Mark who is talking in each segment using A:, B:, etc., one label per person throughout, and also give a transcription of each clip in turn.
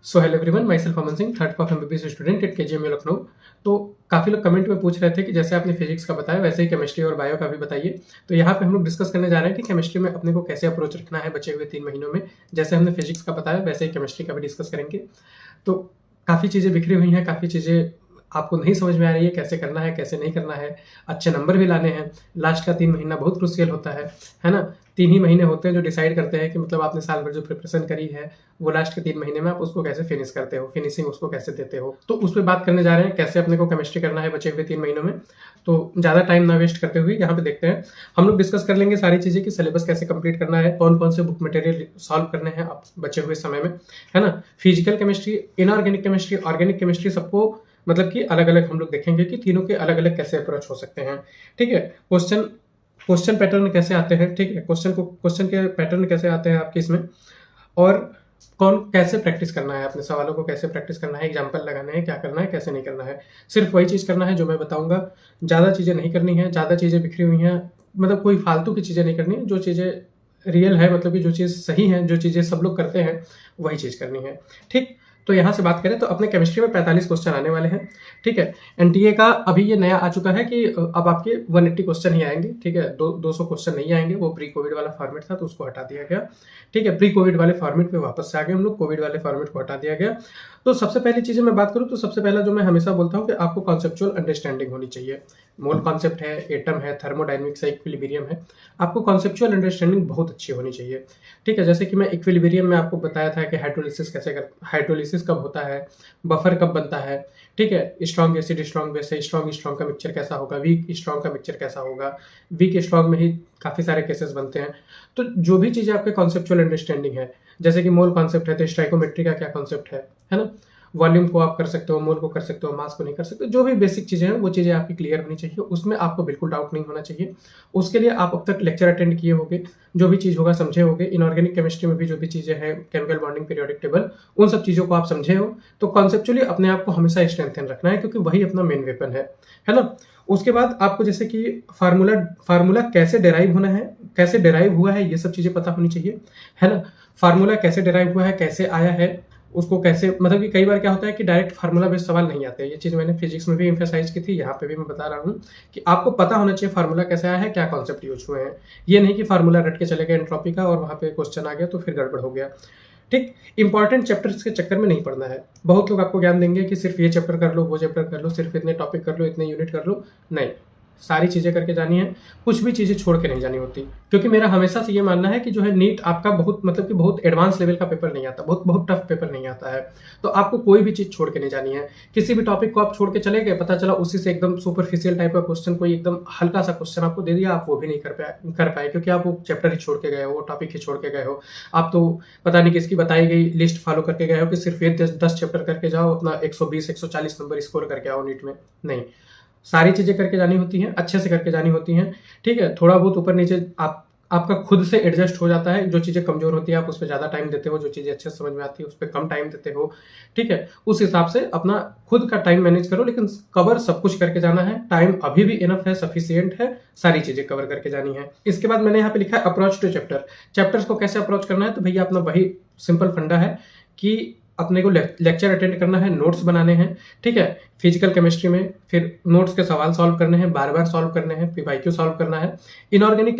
A: So hello everyone, my self Aman Singh, third of MBBS student at KGMU Lucknow. तो काफ़ी लोग comment में पूछ रहे थे कि जैसे आपने फिजिक्स का बताया वैसे ही केमिस्ट्री और बायो का भी बताइए। तो यहाँ पे हम लोग डिस्कस करने जा रहे हैं कि केमिस्ट्री में अपने को कैसे अप्रोच रखना है बचे हुए 3 महीनों में। जैसे हमने फिजिक्स का बताया वैसे ही केमिस्ट्री का भी डिस्कस करेंगे। तो काफ़ी चीज़ें बिखरी हुई हैं, काफ़ी चीज़ें आपको नहीं समझ में आ रही है कैसे करना है कैसे नहीं करना है। अच्छे नंबर भी लाने हैं। लास्ट का 3 महीना बहुत क्रूशियल होता है ना। 3 ही महीने होते हैं जो डिसाइड करते हैं कि मतलब आपने साल भर जो प्रिपरेशन करी है वो लास्ट के 3 महीने में आप उसको कैसे फिनिश करते हो, फिनिशिंग उसको कैसे देते हो। तो उस पर बात करने जा रहे हैं कैसे अपने को केमिस्ट्री करना है बचे हुए 3 महीनों में। तो ज़्यादा टाइम ना वेस्ट करते हुए यहाँ पे देखते हैं हम लोग डिस्कस कर लेंगे सारी चीज़ें कि सिलेबस कैसे कंप्लीट करना है, कौन कौन से बुक मटेरियल सॉल्व करने हैं आप बचे हुए समय में, है ना। Physical chemistry, inorganic chemistry, organic chemistry, सबको मतलब कि अलग अलग हम लोग देखेंगे कि तीनों के अलग अलग कैसे अप्रोच हो सकते हैं। ठीक है। क्वेश्चन पैटर्न कैसे आते हैं, ठीक है, क्वेश्चन के पैटर्न कैसे आते हैं आपके इसमें, और कौन कैसे प्रैक्टिस करना है, अपने सवालों को कैसे प्रैक्टिस करना है, एग्जाम्पल लगाने हैं, क्या करना है कैसे नहीं करना है। सिर्फ वही चीज़ करना है जो मैं बताऊंगा। ज़्यादा चीज़ें नहीं करनी है, ज़्यादा चीज़ें बिखरी हुई हैं, मतलब कोई फालतू की चीज़ें नहीं करनी है। जो चीज़ें रियल है, मतलब कि जो चीज़ सही है, जो चीज़ें सब लोग करते हैं वही चीज़ करनी है। ठीक। तो यहाँ से बात करें तो अपने केमिस्ट्री में 45 क्वेश्चन आने वाले हैं। ठीक है। एनटीए का अभी ये नया आ चुका है कि अब आपके 180 क्वेश्चन ही आएंगे। ठीक है। 200 क्वेश्चन नहीं आएंगे। वो प्री कोविड वाला फॉर्मेट था तो उसको हटा दिया गया। ठीक है। प्री कोविड वाले फॉर्मेट पे वापस से आ गए हम लोग, कोविड वाले फॉर्मेट को हटा दिया गया। तो सबसे पहली चीज़ें मैं बात करूँ तो सबसे पहला जो मैं हमेशा बोलता हूँ कि आपको कॉन्सेप्चुअल अंडरस्टैंडिंग होनी चाहिए। मोल कॉन्सेप्ट है, एटम है, थर्मोडायनेमिक्स है, इक्विलिब्रियम है। आपको कॉन्सेप्चुअल अंडरस्टैंडिंग बहुत अच्छी होनी चाहिए। ठीक है। जैसे कि मैं इक्विलिब्रियम में आपको बताया था कि हाइड्रोलिसिस कब होता है, बफर कब बनता है। ठीक है। स्ट्रॉन्ग एसिड, स्ट्रॉन्ग बेस है, स्ट्रॉन्ग का मिक्सचर कैसा होगा, वीक स्ट्रॉन्ग का मिक्सचर कैसा होगा। वीक स्ट्रॉन्ग में ही काफ़ी सारे केसेस बनते हैं। तो जो भी चीज़ें आपके कॉन्सेप्चुअल अंडरस्टैंडिंग है, जैसे कि मोल कॉन्सेप्ट है तो स्टाइकोमेट्री का क्या कॉन्सेप्ट है ना। वॉल्यूम को आप कर सकते हो, मोल को कर सकते हो, मास को नहीं कर सकते। जो भी बेसिक चीज़ें हैं वो चीज़ें आपकी क्लियर होनी चाहिए, उसमें आपको बिल्कुल डाउट नहीं होना चाहिए। उसके लिए आप अब तक लेक्चर अटेंड किए होंगे, जो भी चीज़ होगा समझे होंगे। इनऑर्गेनिक केमिस्ट्री में भी जो भी चीज़ें हैं, केमिकल बॉन्डिंग, पीरियोडिक टेबल, उन सब चीज़ों को आप समझे हो। तो कॉन्सेप्चुअली अपने आप को हमेशा स्ट्रेंथन रखना है क्योंकि वही अपना मेन वेपन है ना। उसके बाद आपको जैसे कि फार्मूला कैसे डेराइव होना है, कैसे डेराइव हुआ है, ये सब चीज़ें पता होनी चाहिए, है ना। फार्मूला कैसे डेराइव हुआ है, कैसे आया है, उसको कैसे, मतलब कि कई बार क्या होता है कि डायरेक्ट फार्मूला बेस्ड सवाल नहीं आते। ये चीज़ मैंने फिजिक्स में भी एम्फेसाइज की थी, यहाँ पे भी मैं बता रहा हूँ कि आपको पता होना चाहिए फार्मूला कैसे आया है, क्या कॉन्सेप्ट यूज हुए हैं। ये नहीं कि फार्मूला रट के चले गए एंट्रोपी का और वहाँ पे क्वेश्चन आ गया तो फिर गड़बड़ हो गया। ठीक। इंपॉर्टेंट चैप्टर्स के चक्कर में नहीं पढ़ना है। बहुत लोग आपको ज्ञान देंगे कि सिर्फ ये चैप्टर कर लो, वो चैप्टर कर लो, सिर्फ इतने टॉपिक कर लो, इतने यूनिट कर लो। नहीं, सारी चीज़ें करके जानी है, कुछ भी चीज़ें छोड़ के नहीं जानी होती। क्योंकि मेरा हमेशा से ये मानना है कि जो है नीट आपका बहुत मतलब कि बहुत एडवांस लेवल का पेपर नहीं आता, बहुत टफ पेपर नहीं आता है। तो आपको कोई भी चीज़ छोड़ के नहीं जानी है। किसी भी टॉपिक को आप छोड़ के चले गए, पता चला उसी से एकदम सुपरफिशियल टाइप का क्वेश्चन, कोई एकदम हल्का सा क्वेश्चन आपको दे दिया, आप वो भी नहीं कर पाए क्योंकि आप वो चैप्टर ही छोड़ के गए हो, वो टॉपिक ही छोड़ के गए हो। आप तो पता नहीं किसकी बताई गई लिस्ट फॉलो करके गए हो कि सिर्फ ये 10 चैप्टर करके जाओ, अपना 120-140 नंबर स्कोर करके आओ नीट में। नहीं, सारी चीज़ें करके जानी होती हैं, अच्छे से करके जानी होती हैं। ठीक है। थोड़ा बहुत ऊपर नीचे आपका खुद से एडजस्ट हो जाता है। जो चीज़ें कमज़ोर होती है आप उस पर ज़्यादा टाइम देते हो, जो चीज़ें अच्छे से समझ में आती है उस पर कम टाइम देते हो। ठीक है। उस हिसाब से अपना खुद का टाइम मैनेज करो, लेकिन कवर सब कुछ करके जाना है। टाइम अभी भी इनफ है, सफिशियंट है, सारी चीज़ें कवर करके जानी है। इसके बाद मैंने यहाँ पे लिखा है अप्रोच टू चैप्टर्स को कैसे अप्रोच करना है। तो भैया अपना वही सिंपल फंडा है कि अपने को लेक्चर अटेंड करना है, नोट्स बनाने हैं। ठीक है। फिजिकल केमिस्ट्री में फिर नोट्स के सवाल सॉल्व करने हैं, बार बार सॉल्व करने हैं, पीवाईक्यू सॉल्व करना है। ऑर्गेनिक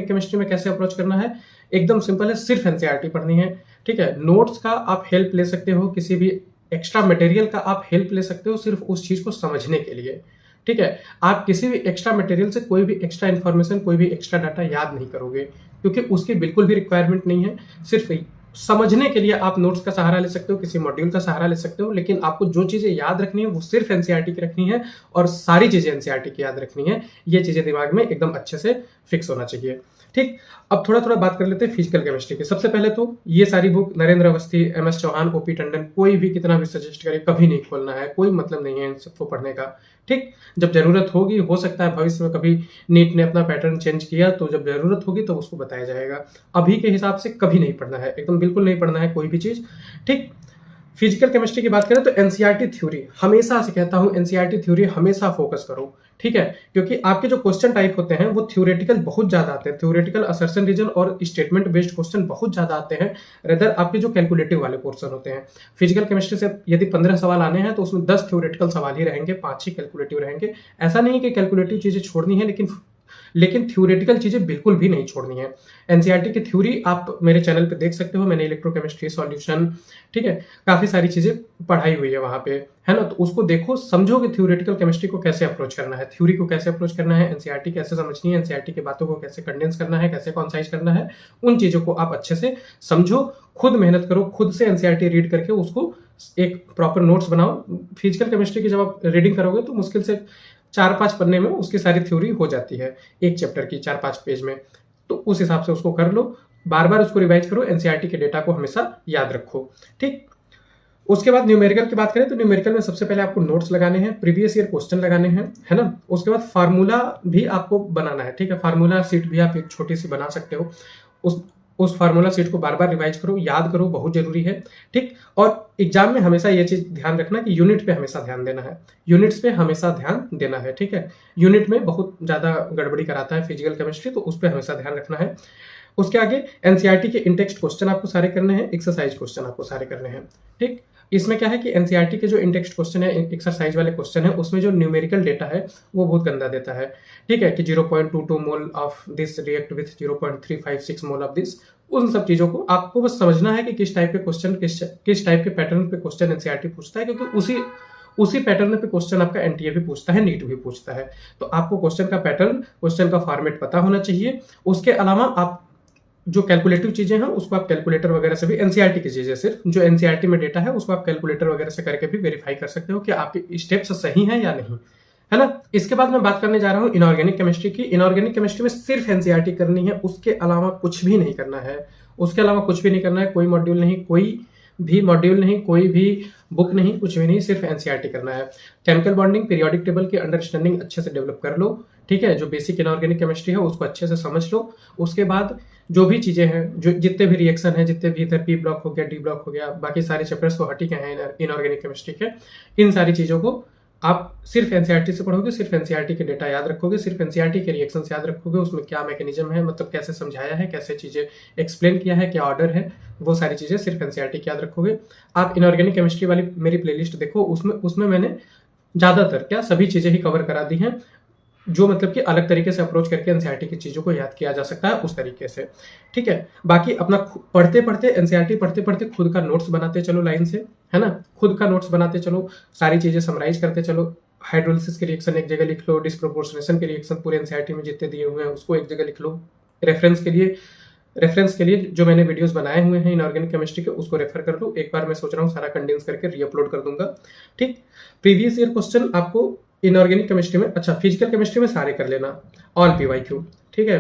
A: केमिस्ट्री में कैसे अप्रोच करना है, एकदम सिंपल है, सिर्फ एनसीईआरटी पढ़नी है। ठीक है। नोट्स का आप हेल्प ले सकते हो, किसी भी एक्स्ट्रा मटेरियल का आप हेल्प ले सकते हो, सिर्फ उस चीज को समझने के लिए। ठीक है। आप किसी भी एक्स्ट्रा मटेरियल से कोई भी एक्स्ट्रा इन्फॉर्मेशन, कोई भी एक्स्ट्रा डाटा याद नहीं करोगे क्योंकि उसकी बिल्कुल भी रिक्वायरमेंट नहीं है। सिर्फ समझने के लिए आप नोट्स का सहारा ले सकते हो, किसी मॉड्यूल का सहारा ले सकते हो, लेकिन आपको जो चीजें याद रखनी है वो सिर्फ एनसीईआरटी की रखनी है और सारी चीजें एनसीईआरटी की याद रखनी है। ये चीजें दिमाग में एकदम अच्छे से फिक्स होना चाहिए। ठीक। अब थोड़ा बात कर लेते हैं फिजिकल केमिस्ट्री की। सबसे पहले तो ये सारी book Narendra Awasthi, MS Chauhan, OP Tandon, कोई भी कितना भी सजेस्ट करे, कभी नहीं खोलना है। कोई मतलब नहीं है इन सबको पढ़ने का। ठीक। जब जरूरत होगी, हो सकता है भविष्य में कभी नीट ने अपना पैटर्न चेंज किया तो जब जरूरत होगी तो उसको बताया जाएगा। अभी के हिसाब से कभी नहीं पढ़ना है, एकदम बिल्कुल नहीं पढ़ना है कोई भी चीज। ठीक। फिजिकल केमिस्ट्री की बात करें तो एनसीईआरटी थ्योरी, हमेशा से कहता हूं एनसीईआरटी थ्योरी हमेशा फोकस करो, ठीक है, क्योंकि आपके जो क्वेश्चन टाइप होते हैं वो थ्योरेटिकल बहुत ज्यादा आते हैं, थ्योरेटिकल असर्शन रीजन और स्टेटमेंट बेस्ड क्वेश्चन बहुत ज्यादा आते हैं, रेदर आपके जो कैलकुलेटिव वाले पोर्शन होते हैं। फिजिकल केमिस्ट्री से यदि 15 सवाल आने हैं तो उसमें 10 थ्योरेटिकल सवाल ही रहेंगे, 5 ही कैलकुलेटिव रहेंगे। ऐसा नहीं कि कैलकुलेटिव चीजें छोड़नी है, लेकिन थ्योरेटिकल चीजें बिल्कुल भी नहीं छोड़नी है। एनसीईआरटी की थ्योरी आप मेरे चैनल पे देख सकते हो, मैंने इलेक्ट्रोकेमिस्ट्री सॉल्यूशन, ठीक है, काफी सारी चीजें पढ़ाई हुई है वहां पे, है ना, तो उसको देखो, समझो कि थ्योरेटिकल केमिस्ट्री को कैसे अप्रोच करना है, थ्योरी को कैसे अप्रोच करना है, एनसीईआरटी कैसे समझनी है, एनसीईआरटी की बातों को कैसे कंडेंस करना है, कैसे कॉन्साइज करना है, उन चीजों को आप अच्छे से समझो, खुद मेहनत करो, खुद से एनसीईआरटी रीड करके उसको एक प्रॉपर नोट्स बनाओ। फिजिकल केमिस्ट्री की जब आप रीडिंग करोगे तो मुश्किल से 4-5 पन्ने में उसकी सारी थ्योरी हो जाती है, एक चैप्टर की 4-5 पेज में, तो उस हिसाब से उसको कर लो, बार बार उसको रिवाइज करो, एनसीईआरटी के डेटा को हमेशा याद रखो, ठीक। उसके बाद न्यूमेरिकल की बात करें तो न्यूमेरिकल में सबसे पहले आपको नोट्स लगाने हैं, प्रीवियस ईयर क्वेश्चन लगाने हैं, है ना, उसके बाद फार्मूला भी आपको बनाना है, ठीक है, फार्मूला सीट भी आप एक छोटी सी बना सकते हो, उस फार्मूला सीट को बार बार रिवाइज करो, याद करो, बहुत जरूरी है, ठीक। और एग्जाम में हमेशा ये चीज ध्यान रखना कि यूनिट पे हमेशा ध्यान देना है, यूनिट्स पे हमेशा ध्यान देना है, ठीक है, यूनिट में बहुत ज्यादा गड़बड़ी कराता है फिजिकल केमिस्ट्री, तो उस पर हमेशा ध्यान रखना है। उसके आगे एनसीईआरटी के इंटेक्स्ट क्वेश्चन आपको सारे करने हैं, एक्सरसाइज क्वेश्चन आपको सारे करने हैं, ठीक। इसमें क्या है कि एनसीईआरटी के जो इंटेक्स्ट क्वेश्चन है, एक्सरसाइज वाले क्वेश्चन है, उसमें जो न्यूमेरिकल डेटा है वो बहुत गंदा देता है, ठीक है, कि 0.22 mole of this react with 0.356 mole of this, उन सब चीजों को आपको बस समझना है कि किस टाइप के क्वेश्चन, किस टाइप के पैटर्न पे क्वेश्चन एनसीईआरटी पूछता है, क्योंकि उसी पैटर्न पे क्वेश्चन आपका एनटीए भी पूछता है, नीट भी पूछता है, तो आपको क्वेश्चन का पैटर्न, क्वेश्चन का फॉर्मेट पता होना चाहिए। उसके अलावा आप जो कैलकुलेटिव चीजें हैं उसको आप कैलकुलेटर वगैरह से भी, एनसीईआरटी की चीजें सिर्फ जो एनसीईआरटी में डेटा है उसको आप कैलकुलेटर वगैरह से करके भी वेरीफाई कर सकते हो कि आपके स्टेप्स सही हैं या नहीं, है ना। इसके बाद मैं बात करने जा रहा हूँ इनऑर्गेनिक केमिस्ट्री की। इनऑर्गेनिक केमिस्ट्री में सिर्फ एनसीईआरटी करनी है, उसके अलावा कुछ भी नहीं करना है, उसके अलावा कुछ भी नहीं करना है, कोई मॉड्यूल नहीं, कोई भी बुक नहीं, कुछ भी नहीं, सिर्फ एनसीईआरटी करना है। केमिकल बॉन्डिंग, पीरियोडिक टेबल की अंडरस्टैंडिंग अच्छे से डेवलप कर लो, ठीक है, जो बेसिक इनऑर्गेनिक केमिस्ट्री है उसको अच्छे से समझ लो। उसके बाद जो भी चीजें हैं, जो जितने भी रिएक्शन है, जितने भी इधर पी ब्लॉक हो गया, डी ब्लॉक हो गया, बाकी सारे चैप्टर्स तो हटी गए हैं इनऑर्गेनिक केमिस्ट्री के, इन सारी चीजों को आप सिर्फ एनसीईआरटी से पढ़ोगे, सिर्फ एनसीईआरटी के डेटा याद रखोगे, सिर्फ एनसीईआरटी के रिएक्शंस याद रखोगे, उसमें क्या मैकेनिज्म है, मतलब कैसे समझाया है, कैसे चीजें एक्सप्लेन किया है, क्या ऑर्डर है, वो सारी चीजें सिर्फ एनसीईआरटी की याद रखोगे। आप इनऑर्गेनिक केमिस्ट्री वाली मेरी प्लेलिस्ट देखो, उसमें मैंने ज्यादातर क्या सभी चीजें ही कवर करा दी हैं, जो मतलब कि अलग तरीके से अप्रोच करके एनसीईआरटी की चीजों को याद किया जा सकता है उस तरीके से, ठीक है। बाकी अपना पढ़ते पढ़ते, एनसीईआरटी पढ़ते पढ़ते खुद का नोट्स बनाते चलो लाइन से, है ना, खुद का नोट्स बनाते चलो, सारी चीजें समराइज करते चलो। हाइड्रोलिसिस के रिएक्शन एक जगह लिख लो, डिस्प्रोपोर्शनेशन के रिएक्शन पूरे एनसीईआरटी में जितने दिए हुए हैं उसको एक जगह लिख लो। रेफरेंस के लिए जो मैंने वीडियोस बनाए हुए हैं इनऑर्गेनिक केमिस्ट्री के, उसको रेफर कर लो। एक बार मैं सोच रहा हूँ सारा कंडेंस करके रीअपलोड कर दूंगा, ठीक। प्रीवियस ईयर क्वेश्चन आपको इनऑर्गेनिक केमिस्ट्री में, अच्छा फिजिकल केमिस्ट्री में सारे कर लेना, ऑल पीवाईक्यू, ठीक है।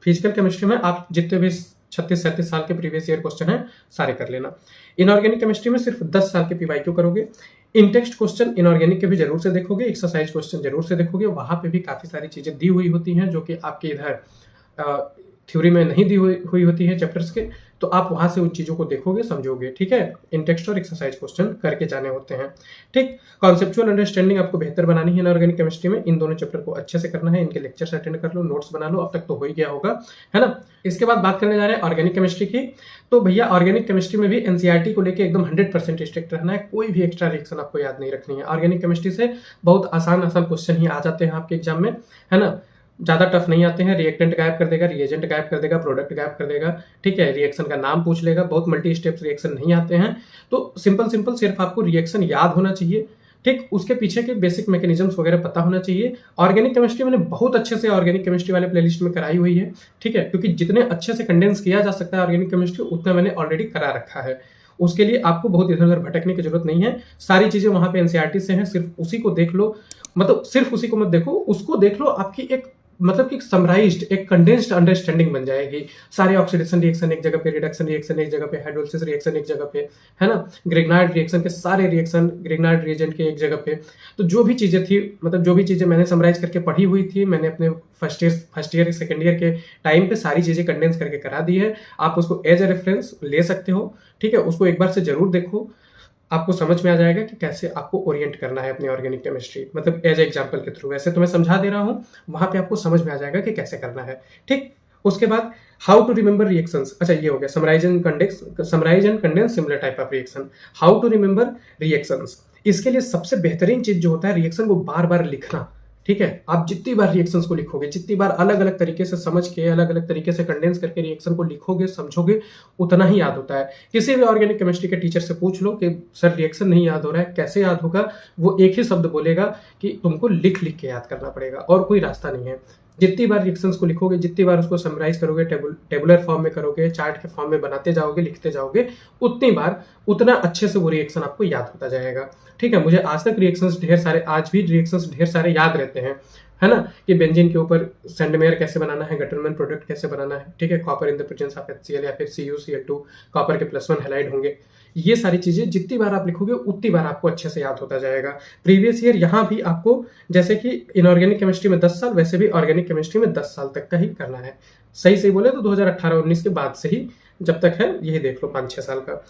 A: फिजिकल केमिस्ट्री में आप जितने भी 36-37 साल के प्रीवियस ईयर क्वेश्चन है सारे कर लेना। इनऑर्गेनिक केमिस्ट्री में सिर्फ 10 साल के पीवाईक्यू करोगे। इनटेक्स्ट क्वेश्चन इनऑर्गेनिक के भी जरूर से देखोगे, एक्सरसाइज क्वेश्चन जरूर से देखोगे, वहां पे भी काफी सारी चीजें दी हुई होती हैं जो कि आपके इधर थ्योरी में नहीं दी हुई होती है चैप्टर्स के, तो आप वहां से उन चीजों को देखोगे, समझोगे, ठीक है। इनटेक्स्ट और एक्सरसाइज क्वेश्चन करके जाने होते हैं, ठीक। कॉन्सेप्चुअल अंडरस्टैंडिंग आपको बेहतर बनानी है इनऑर्गेनिक केमिस्ट्री में, इन दोनों चैप्टर को अच्छे से करना है, इनके लेक्चर्स अटेंड कर लो, नोट्स बना लो, अब तक तो हो ही गया होगा, है ना। इसके बाद बात करने जा रहे हैं ऑर्गेनिक केमिस्ट्री की। तो भैया ऑर्गेनिक केमिस्ट्री में भी एनसीईआरटी को लेकर एकदम 100% स्ट्रिक्ट रहना है, कोई भी एक्स्ट्रा रिएक्शन आपको याद नहीं रखनी है। ऑर्गेनिक केमिस्ट्री से बहुत आसान क्वेश्चन ही आ जाते हैं आपके एग्जाम में, है ना, ज्यादा टफ नहीं आते हैं। रिएक्टेंट गायब कर देगा, रिएजेंट गायब कर देगा, प्रोडक्ट गायब कर देगा, ठीक है, रिएक्शन का नाम पूछ लेगा, बहुत मल्टी स्टेप्स रिएक्शन नहीं आते हैं। तो सिंपल सिर्फ आपको रिएक्शन याद होना चाहिए, ठीक, उसके पीछे के बेसिक मैकेनिज्म्स वगैरह पता होना चाहिए। ऑर्गेनिक केमिस्ट्री मैंने बहुत अच्छे से ऑर्गेनिक केमिस्ट्री वाले प्लेलिस्ट में कराई हुई है, ठीक है, क्योंकि जितने अच्छे से कंडेंस किया जा सकता है ऑर्गेनिक केमिस्ट्री उतना मैंने ऑलरेडी करा रखा है। उसके लिए आपको बहुत इधर उधर भटकने की जरूरत नहीं है, सारी चीजें वहां पे एनसीईआरटी से हैं, सिर्फ उसी को देख लो, मतलब सिर्फ उसी को मत देखो, उसको देख लो, आपकी एक मतलब कि समराइज्ड एक कंडेंस्ड अंडरस्टैंडिंग बन जाएगी। सारे ऑक्सीडेशन रिएक्शन एक जगह पे, रिडक्शन रिएक्शन एक जगह पे, हाइड्रोलिसिस रिएक्शन एक जगह पे, है ना, ग्रिग्नार्ड रिएक्शन के सारे रिएक्शन ग्रिग्नार्ड रिएजेंट के एक जगह पे। तो जो भी चीजें थी, मतलब जो भी चीजें मैंने समराइज करके पढ़ी हुई थी, मैंने अपने फर्स्ट ईयर सेकेंड ईयर के टाइम पे सारी चीजें कंडेंस करके करा दी है। आप उसको एज ए रेफरेंस ले सकते हो, ठीक है, उसको एक बार से जरूर देखो। आपको समझ में आ जाएगा कि कैसे आपको ओरिएंट करना है अपनी ऑर्गेनिक केमिस्ट्री, मतलब एज एग्जाम्पल के थ्रू। वैसे तो मैं समझा दे रहा हूँ, वहां पे आपको समझ में आ जाएगा कि कैसे करना है। ठीक, उसके बाद हाउ टू रिमेंबर रिएक्शंस। अच्छा, ये हो गया summarize and condense similar type of reaction. How to remember reactions, इसके लिए सबसे बेहतरीन चीज जो होता है रिएक्शन को बार बार लिखना। ठीक है, आप जितनी बार रिएक्शंस को लिखोगे, जितनी बार अलग अलग तरीके से समझ के, अलग अलग तरीके से कंडेंस करके रिएक्शन को लिखोगे, समझोगे, उतना ही याद होता है। किसी भी ऑर्गेनिक केमिस्ट्री के टीचर से पूछ लो कि सर रिएक्शन नहीं याद हो रहा है, कैसे याद होगा? वो एक ही शब्द बोलेगा कि तुमको लिख लिख के याद करना पड़ेगा, और कोई रास्ता नहीं है। जितनी बार रिएक्शंस को लिखोगे, जितनी बार उसको समराइज करोगे, टेबुलर फॉर्म में करोगे, चार्ट के फॉर्म में बनाते जाओगे, लिखते जाओगे, उतनी बार उतना अच्छे से वो रिएक्शन आपको याद होता जाएगा। ठीक है, मुझे आज तक रिएक्शंस ढेर सारे, आज भी रिएक्शंस ढेर सारे याद रहते हैं, है ना, कि बेंजीन के ऊपर सेंडमेयर कैसे बनाना है, गटरमैन प्रोडक्ट कैसे बनाना है। ठीक है, copper in the presence of HCl या फिर CuCl2, कॉपर के +1 हैलाइड होंगे। ये सारी चीजें जितनी बार आप लिखोगे उतनी बार आपको अच्छे से याद होता जाएगा। प्रीवियस ईयर यहाँ भी आपको, जैसे कि इनऑर्गेनिक केमिस्ट्री में 10 साल, वैसे भी ऑर्गेनिक केमिस्ट्री में 10 साल तक का ही करना है। सही बोले तो 2018-19 के बाद से ही जब तक है, यही देख लो 5-6 साल का।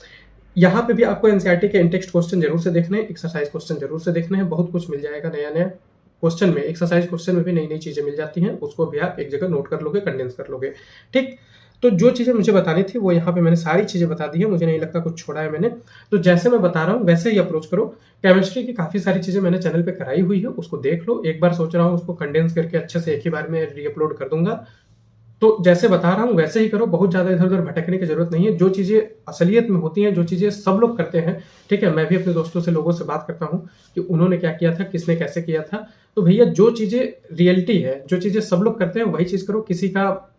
A: यहाँ पे भी आपको एनसीईआरटी के इंटेक्स्ट क्वेश्चन जरूर से देखने हैं, एक्सरसाइज क्वेश्चन जरूर से देखने हैं। बहुत कुछ मिल जाएगा नया नया क्वेश्चन में, एक्सरसाइज क्वेश्चन में भी नई नई चीजें मिल जाती हैं, उसको भी आप एक जगह नोट कर लोगे, कंडेंस कर लोगे। ठीक, तो जो चीजें मुझे बतानी थी वो यहाँ पे मैंने सारी चीजें बता दी है, मुझे नहीं लगता कुछ छोड़ा है मैंने। तो जैसे मैं बता रहा हूँ वैसे ही अप्रोच करो। केमिस्ट्री की काफी सारी चीजें मैंने चैनल पे कराई हुई है, उसको देख लो। एक बार सोच रहा हूँ उसको कंडेंस करके अच्छे से एक ही बार में रीअपलोड कर दूंगा। तो जैसे बता रहा हूँ वैसे ही करो, बहुत ज्यादा इधर उधर भटकने की जरूरत नहीं है। जो चीजें असलियत में होती हैं, जो चीजें सब लोग करते हैं, ठीक है, मैं भी अपने दोस्तों से, लोगों से बात करता हूँ कि उन्होंने क्या किया था, किसने कैसे किया था। तो भैया जो चीजें रियलिटी है, जो चीजें सब लोग करते हैं, वही चीज करो। किसी का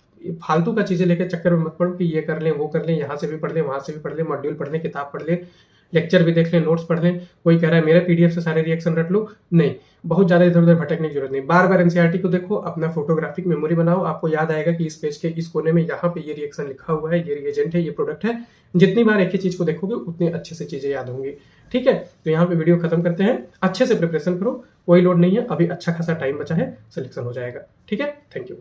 A: फालतू का चीजें लेकर चक्कर में मत पड़ो कि ये कर लें, वो कर लें, यहाँ से भी पढ़ लें, वहां से भी पढ़ लें, मॉड्यूल पढ़ लें, किताब पढ़ लें, लेक्चर भी देख लें, नोट्स पढ़ लें। कोई कह रहा है मेरे PDF से सारे रिएक्शन रट लो, नहीं, बहुत ज्यादा इधर उधर भटकने की जरूरत नहीं। बार बार एनसीईआरटी को देखो, अपना फोटोग्राफिक मेमोरी बनाओ, आपको याद आएगा कि इस पेज के इस कोने में यहाँ पे ये रिएक्शन लिखा हुआ है, ये रिएजेंट है, ये प्रोडक्ट है। जितनी बार एक ही चीज को देखोगे उतनी अच्छे से चीजें याद होंगी। ठीक है, तो यहाँ पे वीडियो खत्म करते हैं। अच्छे से प्रिपरेशन करो, कोई लोड नहीं है, अभी अच्छा खासा टाइम बचा है, सिलेक्शन हो जाएगा। ठीक है, थैंक यू।